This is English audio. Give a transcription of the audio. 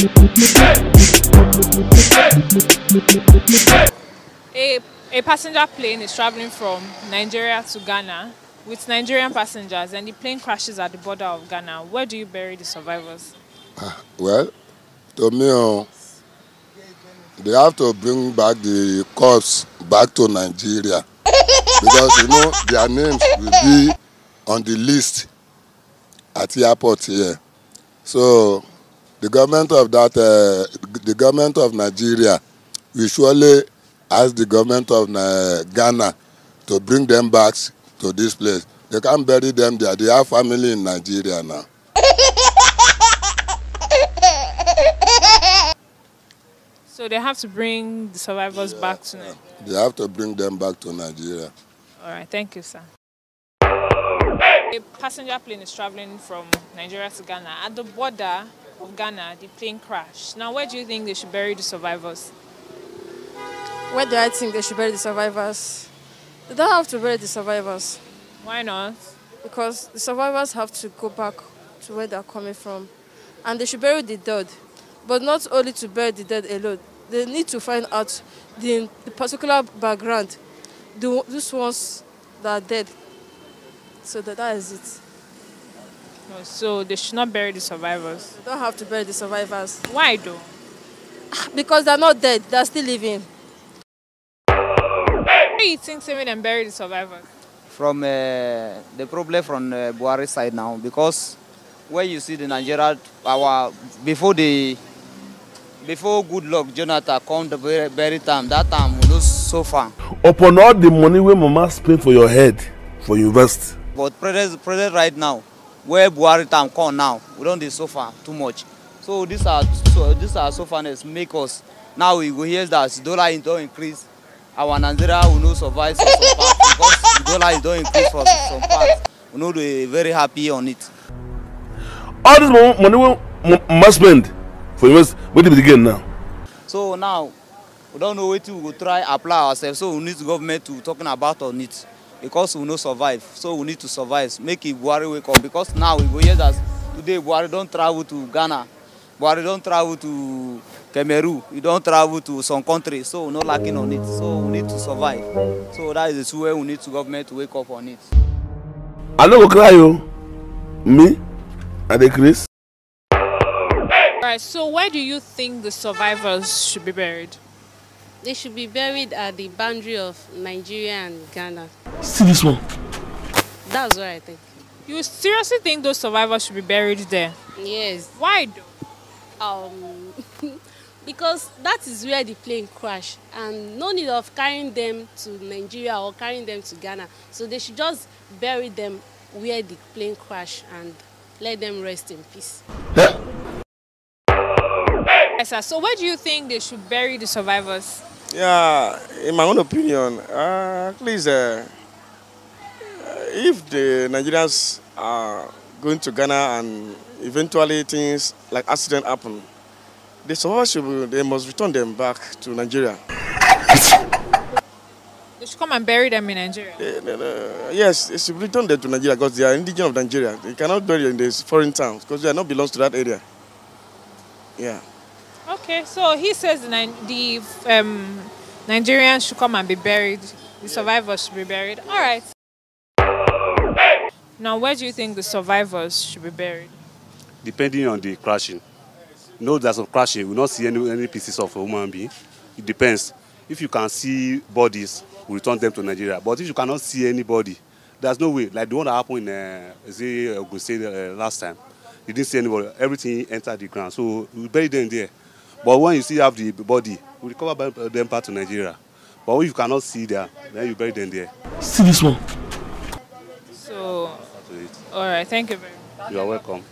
A passenger plane is traveling from Nigeria to Ghana with Nigerian passengers, and the plane crashes at the border of Ghana. Where do you bury the survivors? Well, to me, they have to bring back the corpse back to Nigeria because their names will be on the list at the airport here. So the government of Nigeria will surely ask the government of Ghana to bring them back to this place. They can't bury them there. They have family in Nigeria now. So they have to bring the survivors back to Nigeria. They have to bring them back to Nigeria. All right, thank you, sir. A passenger plane is traveling from Nigeria to Ghana. At the border of Ghana, the plane crashed. Now, where do you think they should bury the survivors? Where do I think they should bury the survivors? They don't have to bury the survivors. Why not? Because the survivors have to go back to where they're coming from. And they should bury the dead. But not only to bury the dead alone. They need to find out the particular background. Those ones that are dead. So that is it. No, so they should not bury the survivors? They don't have to bury the survivors. Why though? Because they're not dead. They're still living. Why do you think saving and bury the survivors? From the problem from Buhari side now, because when you see the Nigeria, before good luck, Jonathan come the very time, that time we lose so far. Upon all the money where mama spend for your head, for university. But present right now, where Buhari time come now, we don't do so far too much. So these are so farness make us now we go hear that dollar don't increase. Our Nigeria will not survive for some part because the dollar don't increase for some part. We know they very happy on it. All this money we must spend for university, where did we begin now? So now we don't know where to go try apply ourselves. So we need the government to talking about on it. Because we no survive, so we need to survive. Make it Buhari wake up. Because now we go hear that today Buhari don't travel to Ghana, Buhari don't travel to Cameroon, we don't travel to some countries, so we're not lacking on it. So we need to survive. So that is the way we need the government to wake up on it. I don't go cry you, me, and the Chris. Alright, so where do you think the survivors should be buried? They should be buried at the boundary of Nigeria and Ghana. See this one. That's what I think. You seriously think those survivors should be buried there? Yes. Why though? Because that is where the plane crashed, and no need of carrying them to Nigeria or carrying them to Ghana. So they should just bury them where the plane crashed and let them rest in peace. Yeah. Yes, sir. So where do you think they should bury the survivors? Yeah, in my own opinion, at least if the Nigerians are going to Ghana and eventually things like accident happen, the survivors they must return them back to Nigeria. They should come and bury them in Nigeria? Yes, they should return them to Nigeria because they are indigenous of Nigeria. They cannot bury in these foreign towns because they are not belongs to that area. Yeah. Okay, so he says the Nigerians should come and be buried. The survivors should be buried. All right. Now, where do you think the survivors should be buried? Depending on the crashing. You know, there's some crashing. We will not see any pieces of a human being. It depends. If you can see bodies, we return them to Nigeria. But if you cannot see anybody, there's no way. Like the one that happened in last time. You didn't see anybody. Everything entered the ground. So we bury them there. But when you have the body, we recover them back to Nigeria. But if you cannot see them, then you bury them there. See this one. So, all right. Thank you very much. You are welcome.